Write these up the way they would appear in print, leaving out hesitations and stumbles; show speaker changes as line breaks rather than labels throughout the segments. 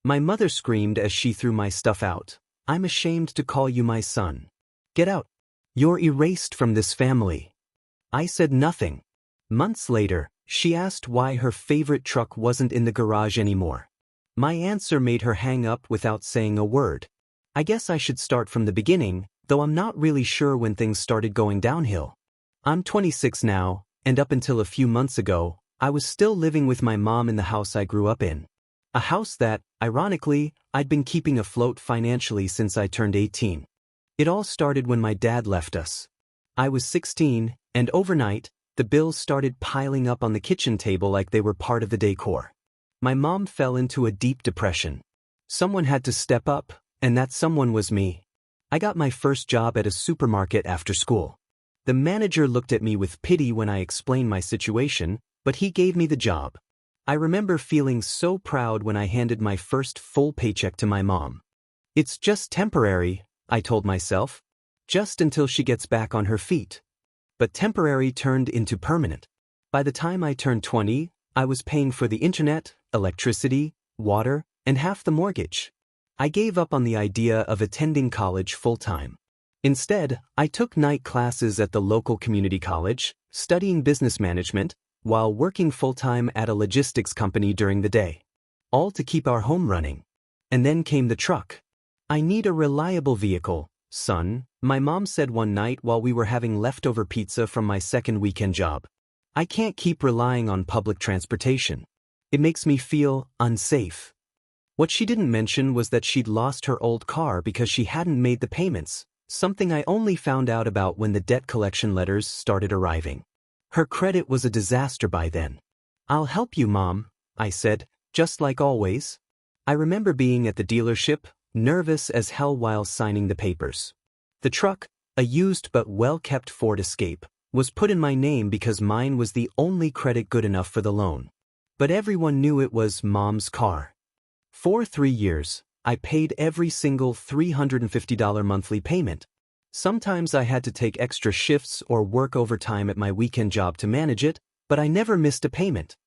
My mother screamed as she threw my stuff out. "I'm ashamed to call you my son. Get out. You're erased from this family." I said nothing. Months later, she asked why her favorite truck wasn't in the garage anymore. My answer made her hang up without saying a word. I guess I should start from the beginning, though I'm not really sure when things started going downhill. I'm 26 now, and up until a few months ago, I was still living with my mom in the house I grew up in. A house that, ironically, I'd been keeping afloat financially since I turned 18. It all started when my dad left us. I was 16, and overnight, the bills started piling up on the kitchen table like they were part of the decor. My mom fell into a deep depression. Someone had to step up, and that someone was me. I got my first job at a supermarket after school. The manager looked at me with pity when I explained my situation, but he gave me the job. I remember feeling so proud when I handed my first full paycheck to my mom. "It's just temporary," I told myself. "Just until she gets back on her feet." But temporary turned into permanent. By the time I turned 20, I was paying for the internet, electricity, water, and half the mortgage. I gave up on the idea of attending college full-time. Instead, I took night classes at the local community college, studying business management, while working full-time at a logistics company during the day. All to keep our home running. And then came the truck. "I need a reliable vehicle, son," my mom said one night while we were having leftover pizza from my second weekend job. "I can't keep relying on public transportation. It makes me feel unsafe." What she didn't mention was that she'd lost her old car because she hadn't made the payments, something I only found out about when the debt collection letters started arriving. Her credit was a disaster by then. "I'll help you, Mom," I said, just like always. I remember being at the dealership, nervous as hell while signing the papers. The truck, a used but well-kept Ford Escape, was put in my name because mine was the only credit good enough for the loan. But everyone knew it was Mom's car. For 3 years, I paid every single $350 monthly payment. Sometimes I had to take extra shifts or work overtime at my weekend job to manage it, but I never missed a payment.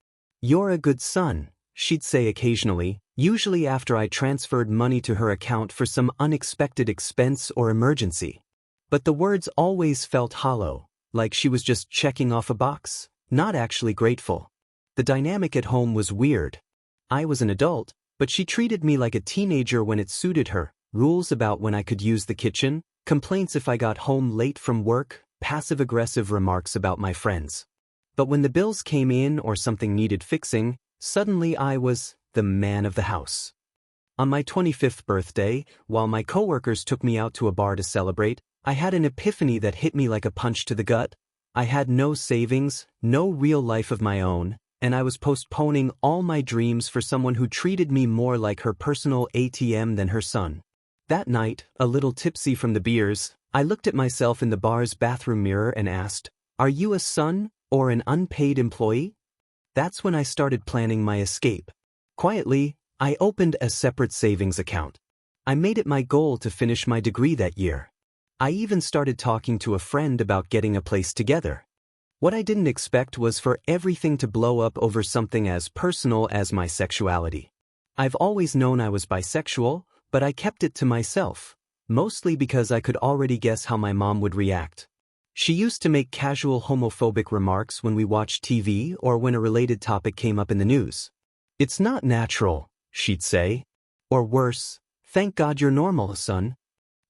"You're a good son," she'd say occasionally, usually after I transferred money to her account for some unexpected expense or emergency. But the words always felt hollow, like she was just checking off a box, not actually grateful. The dynamic at home was weird. I was an adult, but she treated me like a teenager when it suited her. Rules about when I could use the kitchen, complaints if I got home late from work, passive-aggressive remarks about my friends. But when the bills came in or something needed fixing, suddenly I was the man of the house. On my 25th birthday, while my coworkers took me out to a bar to celebrate, I had an epiphany that hit me like a punch to the gut. I had no savings, no real life of my own, and I was postponing all my dreams for someone who treated me more like her personal ATM than her son. That night, a little tipsy from the beers, I looked at myself in the bar's bathroom mirror and asked, "Are you a son or an unpaid employee?" That's when I started planning my escape. Quietly, I opened a separate savings account. I made it my goal to finish my degree that year. I even started talking to a friend about getting a place together. What I didn't expect was for everything to blow up over something as personal as my sexuality. I've always known I was bisexual, but I kept it to myself, mostly because I could already guess how my mom would react. She used to make casual homophobic remarks when we watched TV or when a related topic came up in the news. "It's not natural," she'd say. Or worse, "Thank God you're normal, son."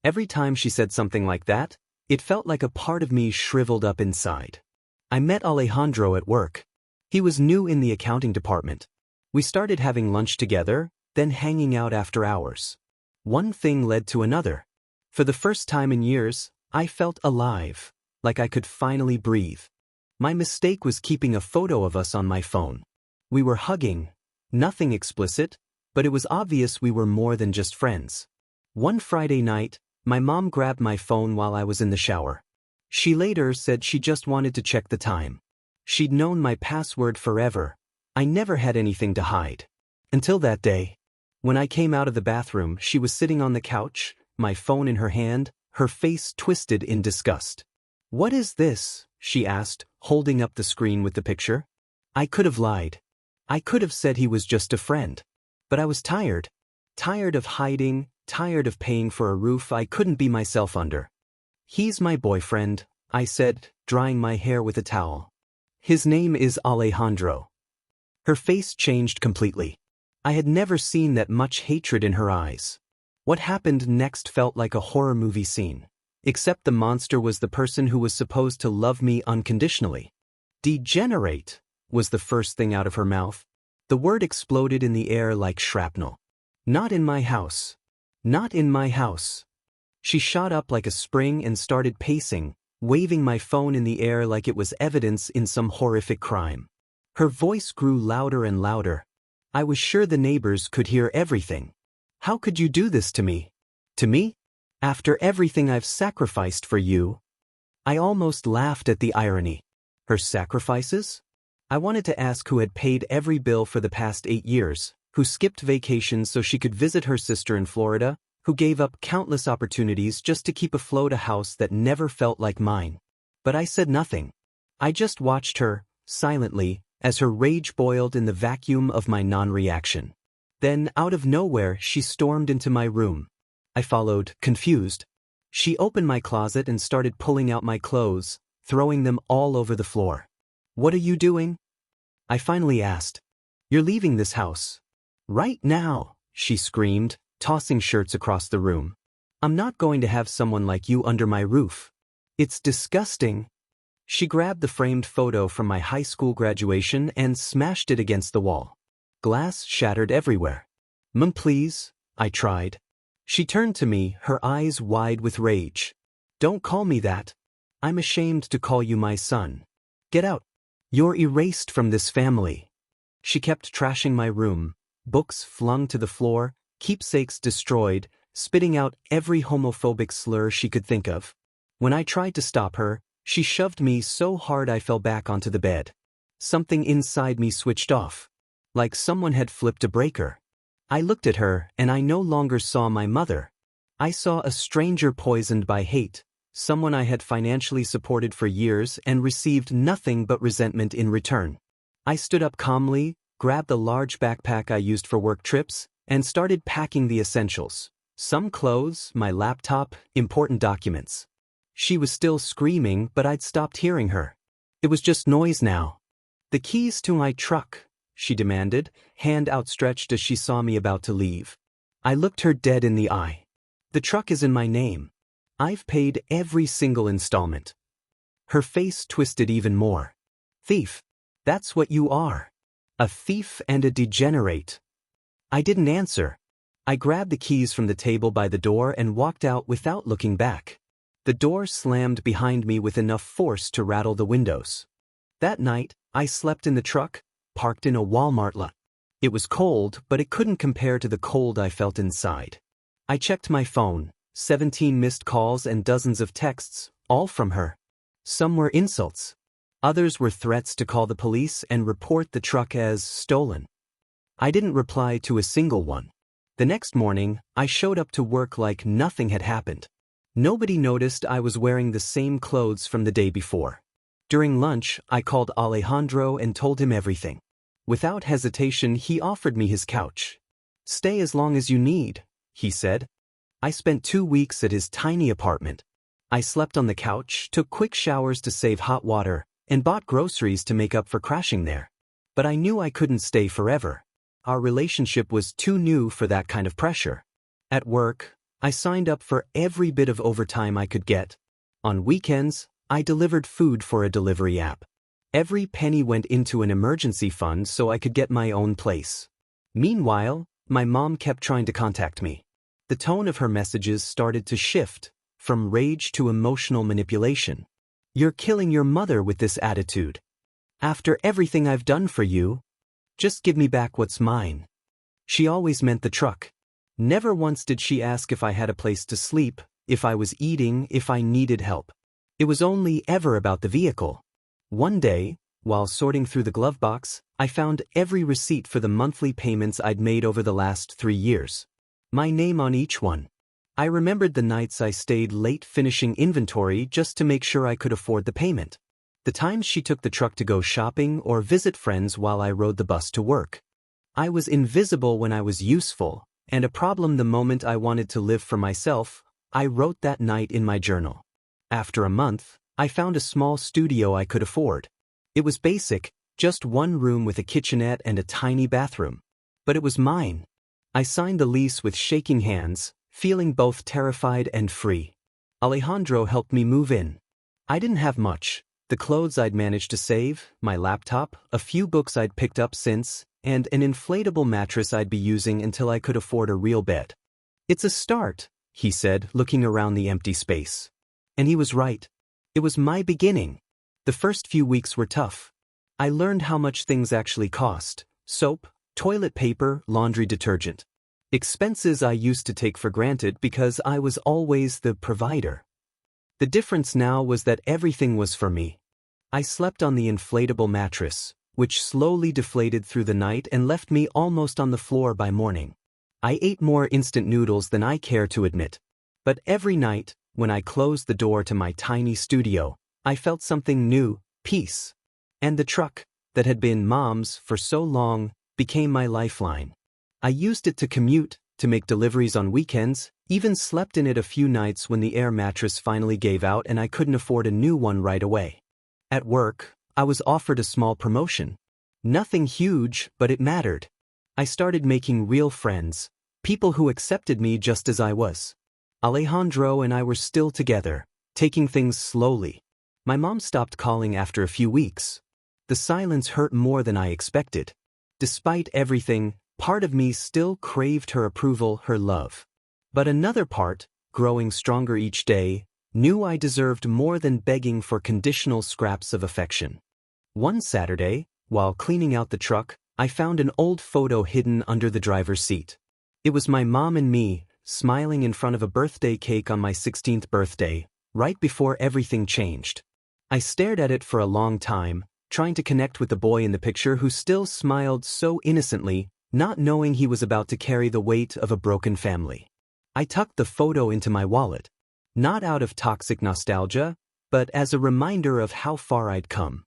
Every time she said something like that, it felt like a part of me shriveled up inside. I met Alejandro at work. He was new in the accounting department. We started having lunch together, then hanging out after hours. One thing led to another. For the first time in years, I felt alive, like I could finally breathe. My mistake was keeping a photo of us on my phone. We were hugging, nothing explicit, but it was obvious we were more than just friends. One Friday night, my mom grabbed my phone while I was in the shower. She later said she just wanted to check the time. She'd known my password forever. I never had anything to hide. Until that day. When I came out of the bathroom, she was sitting on the couch, my phone in her hand, her face twisted in disgust. "What is this?" she asked, holding up the screen with the picture. I could have lied. I could have said he was just a friend. But I was tired. Tired of hiding, tired of paying for a roof I couldn't be myself under. He's my boyfriend, I said, drying my hair with a towel. His name is Alejandro. Her face changed completely. I had never seen that much hatred in her eyes. What happened next felt like a horror movie scene. Except the monster was the person who was supposed to love me unconditionally. Degenerate, was the first thing out of her mouth. The word exploded in the air like shrapnel. Not in my house. Not in my house. She shot up like a spring and started pacing, waving my phone in the air like it was evidence in some horrific crime. Her voice grew louder and louder. I was sure the neighbors could hear everything. How could you do this to me? To me? After everything I've sacrificed for you? I almost laughed at the irony. Her sacrifices? I wanted to ask who had paid every bill for the past 8 years, who skipped vacations so she could visit her sister in Florida, who gave up countless opportunities just to keep afloat a house that never felt like mine. But I said nothing. I just watched her, silently, as her rage boiled in the vacuum of my non-reaction. Then, out of nowhere, she stormed into my room. I followed, confused. She opened my closet and started pulling out my clothes, throwing them all over the floor. What are you doing? I finally asked. You're leaving this house. Right now, she screamed, tossing shirts across the room. I'm not going to have someone like you under my roof. It's disgusting. She grabbed the framed photo from my high school graduation and smashed it against the wall. Glass shattered everywhere. Mom, please, I tried. She turned to me, her eyes wide with rage. Don't call me that. I'm ashamed to call you my son. Get out. You're erased from this family. She kept trashing my room, books flung to the floor, keepsakes destroyed, spitting out every homophobic slur she could think of. When I tried to stop her, she shoved me so hard I fell back onto the bed. Something inside me switched off. Like someone had flipped a breaker. I looked at her, and I no longer saw my mother. I saw a stranger poisoned by hate, someone I had financially supported for years and received nothing but resentment in return. I stood up calmly, grabbed the large backpack I used for work trips, and started packing the essentials. Some clothes, my laptop, important documents. She was still screaming, but I'd stopped hearing her. It was just noise now. The keys to my truck, she demanded, hand outstretched as she saw me about to leave. I looked her dead in the eye. The truck is in my name. I've paid every single installment. Her face twisted even more. Thief. That's what you are. A thief and a degenerate. I didn't answer. I grabbed the keys from the table by the door and walked out without looking back. The door slammed behind me with enough force to rattle the windows. That night, I slept in the truck, parked in a Walmart lot. It was cold, but it couldn't compare to the cold I felt inside. I checked my phone, 17 missed calls and dozens of texts, all from her. Some were insults. Others were threats to call the police and report the truck as stolen. I didn't reply to a single one. The next morning, I showed up to work like nothing had happened. Nobody noticed I was wearing the same clothes from the day before. During lunch, I called Alejandro and told him everything. Without hesitation, he offered me his couch. Stay as long as you need, he said. I spent 2 weeks at his tiny apartment. I slept on the couch, took quick showers to save hot water, and bought groceries to make up for crashing there. But I knew I couldn't stay forever. Our relationship was too new for that kind of pressure. At work, I signed up for every bit of overtime I could get. On weekends, I delivered food for a delivery app. Every penny went into an emergency fund so I could get my own place. Meanwhile, my mom kept trying to contact me. The tone of her messages started to shift, from rage to emotional manipulation. You're killing your mother with this attitude. After everything I've done for you, just give me back what's mine. She always meant the truck. Never once did she ask if I had a place to sleep, if I was eating, if I needed help. It was only ever about the vehicle. One day, while sorting through the glove box, I found every receipt for the monthly payments I'd made over the last 3 years. My name on each one. I remembered the nights I stayed late finishing inventory just to make sure I could afford the payment. The times she took the truck to go shopping or visit friends while I rode the bus to work. I was invisible when I was useful, and a problem the moment I wanted to live for myself, I wrote that night in my journal. After a month, I found a small studio I could afford. It was basic, just one room with a kitchenette and a tiny bathroom. But it was mine. I signed the lease with shaking hands, feeling both terrified and free. Alejandro helped me move in. I didn't have much: the clothes I'd managed to save, my laptop, a few books I'd picked up since, and an inflatable mattress I'd be using until I could afford a real bed. "It's a start," he said, looking around the empty space. And he was right. It was my beginning. The first few weeks were tough. I learned how much things actually cost: soap, toilet paper, laundry detergent. Expenses I used to take for granted because I was always the provider. The difference now was that everything was for me. I slept on the inflatable mattress, which slowly deflated through the night and left me almost on the floor by morning. I ate more instant noodles than I care to admit. But every night, when I closed the door to my tiny studio, I felt something new: peace. And the truck, that had been Mom's for so long, became my lifeline. I used it to commute, to make deliveries on weekends, even slept in it a few nights when the air mattress finally gave out and I couldn't afford a new one right away. At work, I was offered a small promotion. Nothing huge, but it mattered. I started making real friends, people who accepted me just as I was. Alejandro and I were still together, taking things slowly. My mom stopped calling after a few weeks. The silence hurt more than I expected. Despite everything, part of me still craved her approval, her love. But another part, growing stronger each day, knew I deserved more than begging for conditional scraps of affection. One Saturday, while cleaning out the truck, I found an old photo hidden under the driver's seat. It was my mom and me, smiling in front of a birthday cake on my 16th birthday, right before everything changed. I stared at it for a long time, trying to connect with the boy in the picture who still smiled so innocently, not knowing he was about to carry the weight of a broken family. I tucked the photo into my wallet, not out of toxic nostalgia, but as a reminder of how far I'd come.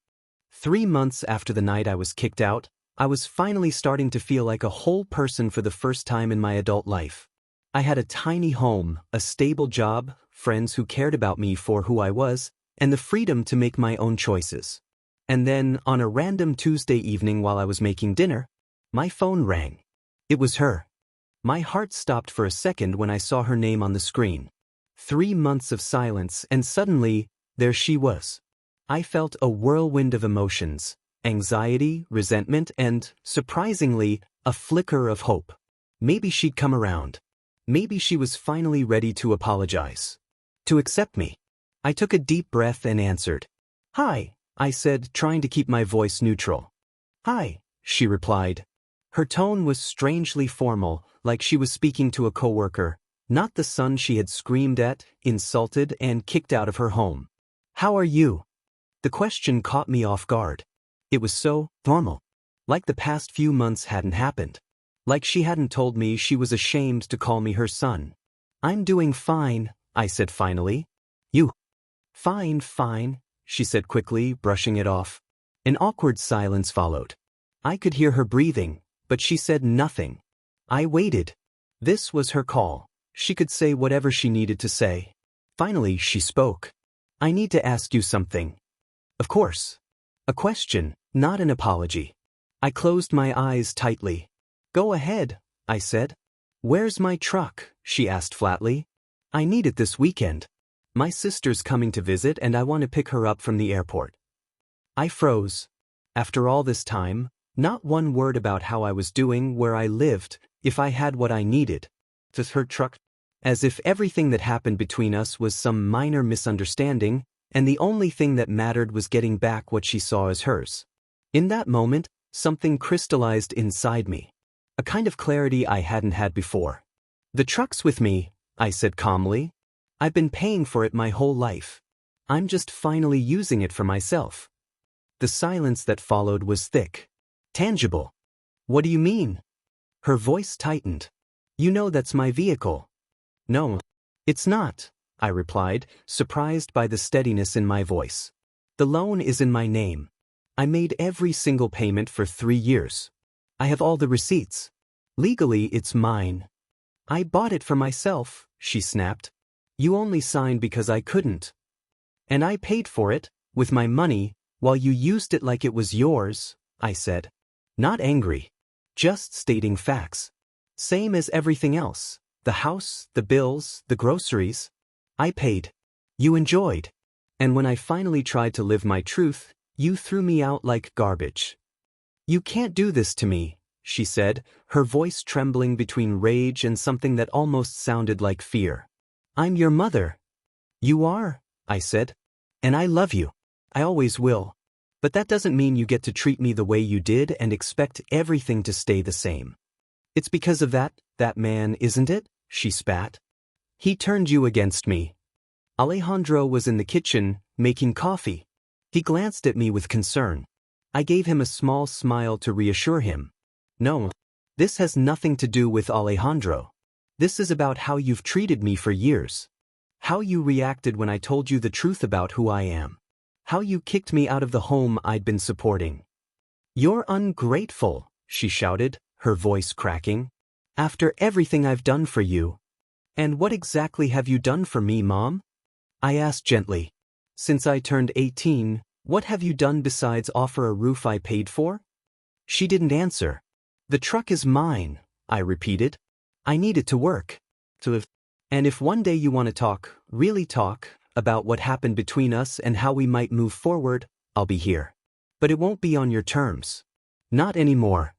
3 months after the night I was kicked out, I was finally starting to feel like a whole person for the first time in my adult life. I had a tiny home, a stable job, friends who cared about me for who I was, and the freedom to make my own choices. And then, on a random Tuesday evening while I was making dinner, my phone rang. It was her. My heart stopped for a second when I saw her name on the screen. 3 months of silence, and suddenly, there she was. I felt a whirlwind of emotions: anxiety, resentment, and, surprisingly, a flicker of hope. Maybe she'd come around. Maybe she was finally ready to apologize. To accept me. I took a deep breath and answered. "Hi," I said, trying to keep my voice neutral. "Hi," she replied. Her tone was strangely formal, like she was speaking to a coworker, not the son she had screamed at, insulted, and kicked out of her home. "How are you?" The question caught me off guard. It was so normal. Like the past few months hadn't happened. Like she hadn't told me she was ashamed to call me her son. "I'm doing fine," I said finally. "You?" Fine, she said quickly, brushing it off. An awkward silence followed. I could hear her breathing, but she said nothing. I waited. This was her call. She could say whatever she needed to say. Finally, she spoke. "I need to ask you something." "Of course." A question, not an apology. I closed my eyes tightly. "Go ahead," I said. "Where's my truck?" she asked flatly. "I need it this weekend. My sister's coming to visit and I want to pick her up from the airport." I froze. After all this time, not one word about how I was doing, where I lived, if I had what I needed. Just her truck. As if everything that happened between us was some minor misunderstanding, and the only thing that mattered was getting back what she saw as hers. In that moment, something crystallized inside me. A kind of clarity I hadn't had before. "The truck's with me," I said calmly. "I've been paying for it my whole life. I'm just finally using it for myself." The silence that followed was thick. Tangible. "What do you mean?" Her voice tightened. "You know that's my vehicle." "No, it's not," I replied, surprised by the steadiness in my voice. "The loan is in my name. I made every single payment for 3 years. I have all the receipts. Legally, it's mine. I bought it for myself, she snapped. You only signed because I couldn't. And I paid for it, with my money, while you used it like it was yours, I said. Not angry. Just stating facts. Same as everything else. The house, the bills, the groceries. I paid. You enjoyed. And when I finally tried to live my truth, you threw me out like garbage. You can't do this to me, she said, her voice trembling between rage and something that almost sounded like fear. I'm your mother. You are, I said. And I love you. I always will. But that doesn't mean you get to treat me the way you did and expect everything to stay the same. It's because of that man, isn't it? She spat. He turned you against me. Alejandro was in the kitchen, making coffee. He glanced at me with concern. I gave him a small smile to reassure him. No, this has nothing to do with Alejandro. This is about how you've treated me for years. How you reacted when I told you the truth about who I am. How you kicked me out of the home I'd been supporting. You're ungrateful, she shouted, her voice cracking. After everything I've done for you. And what exactly have you done for me, Mom? I asked gently. Since I turned 18, what have you done besides offer a roof I paid for? She didn't answer. The truck is mine, I repeated. I need it to work. To live. And if one day you want to talk, really talk, about what happened between us and how we might move forward, I'll be here. But it won't be on your terms. Not anymore.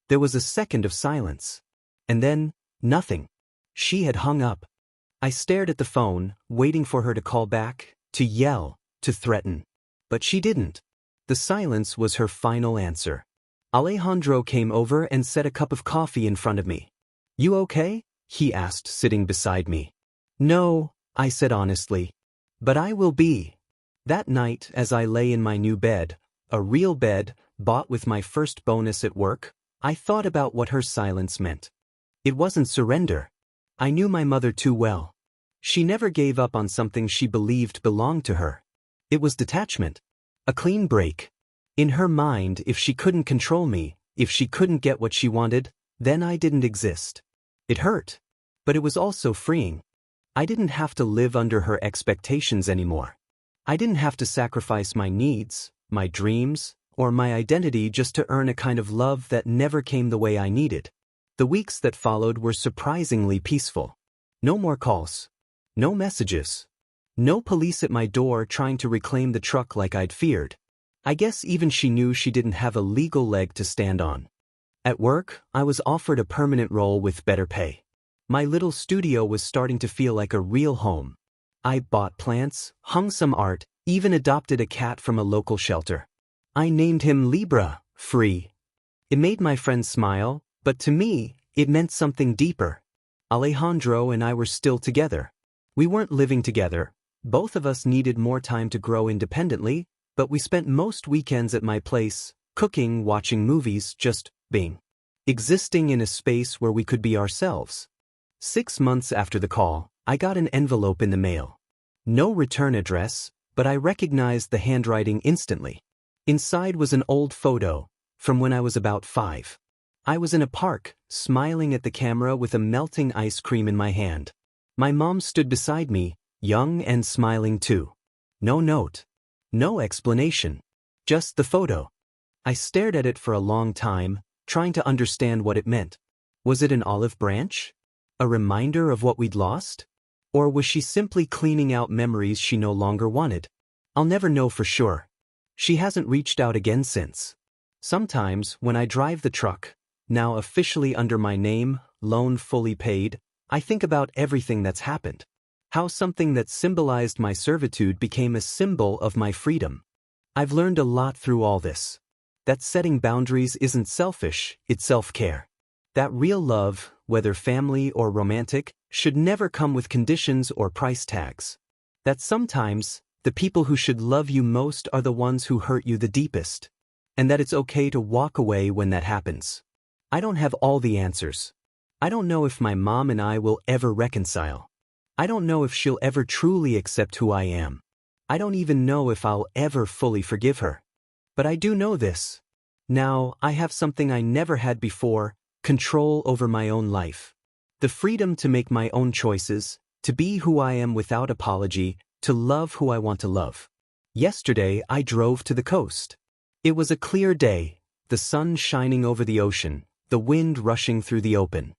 There was a second of silence. And then, nothing. She had hung up. I stared at the phone, waiting for her to call back, to yell, to threaten. But she didn't. The silence was her final answer. Alejandro came over and set a cup of coffee in front of me. You okay? He asked, sitting beside me. No, I said honestly. But I will be. That night, as I lay in my new bed, a real bed, bought with my first bonus at work, I thought about what her silence meant. It wasn't surrender. I knew my mother too well. She never gave up on something she believed belonged to her. It was detachment. A clean break. In her mind, if she couldn't control me, if she couldn't get what she wanted, then I didn't exist. It hurt. But it was also freeing. I didn't have to live under her expectations anymore. I didn't have to sacrifice my needs, my dreams, or my identity just to earn a kind of love that never came the way I needed. The weeks that followed were surprisingly peaceful. No more calls. No messages. No police at my door trying to reclaim the truck like I'd feared. I guess even she knew she didn't have a legal leg to stand on. At work, I was offered a permanent role with better pay. My little studio was starting to feel like a real home. I bought plants, hung some art, even adopted a cat from a local shelter. I named him Libra, free. It made my friends smile, but to me, it meant something deeper. Alejandro and I were still together. We weren't living together. Both of us needed more time to grow independently, but we spent most weekends at my place, cooking, watching movies, just being. Existing in a space where we could be ourselves. 6 months after the call, I got an envelope in the mail. No return address, but I recognized the handwriting instantly. Inside was an old photo, from when I was about 5. I was in a park, smiling at the camera with a melting ice cream in my hand. My mom stood beside me, young and smiling too. No note. No explanation. Just the photo. I stared at it for a long time, trying to understand what it meant. Was it an olive branch? A reminder of what we'd lost? Or was she simply cleaning out memories she no longer wanted? I'll never know for sure. She hasn't reached out again since. Sometimes, when I drive the truck, now officially under my name, loan fully paid, I think about everything that's happened. How something that symbolized my servitude became a symbol of my freedom. I've learned a lot through all this. That setting boundaries isn't selfish, it's self-care. That real love, whether family or romantic, should never come with conditions or price tags. That sometimes, the people who should love you most are the ones who hurt you the deepest. And that it's okay to walk away when that happens. I don't have all the answers. I don't know if my mom and I will ever reconcile. I don't know if she'll ever truly accept who I am. I don't even know if I'll ever fully forgive her. But I do know this. Now, I have something I never had before, control over my own life. The freedom to make my own choices, to be who I am without apology, to love who I want to love. Yesterday, I drove to the coast. It was a clear day, the sun shining over the ocean, the wind rushing through the open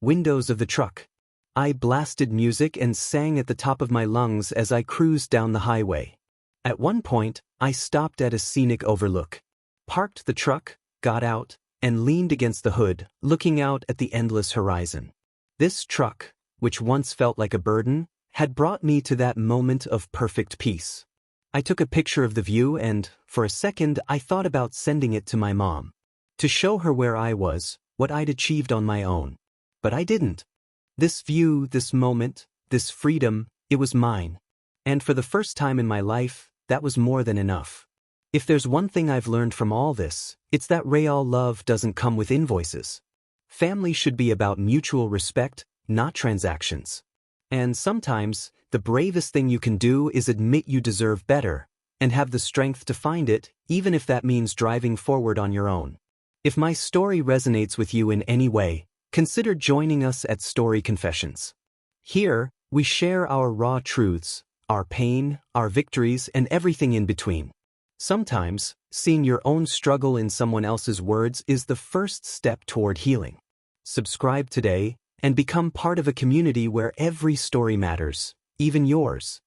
windows of the truck. I blasted music and sang at the top of my lungs as I cruised down the highway. At one point, I stopped at a scenic overlook, parked the truck, got out, and leaned against the hood, looking out at the endless horizon. This truck, which once felt like a burden, had brought me to that moment of perfect peace. I took a picture of the view and, for a second, I thought about sending it to my mom, to show her where I was, what I'd achieved on my own. But I didn't. This view, this moment, this freedom, it was mine. And for the first time in my life, that was more than enough. If there's one thing I've learned from all this, it's that real love doesn't come with invoices. Family should be about mutual respect, not transactions. And sometimes, the bravest thing you can do is admit you deserve better, and have the strength to find it, even if that means driving forward on your own. If my story resonates with you in any way, consider joining us at Story Confessions. Here, we share our raw truths, our pain, our victories, and everything in between. Sometimes, seeing your own struggle in someone else's words is the first step toward healing. Subscribe today and become part of a community where every story matters, even yours.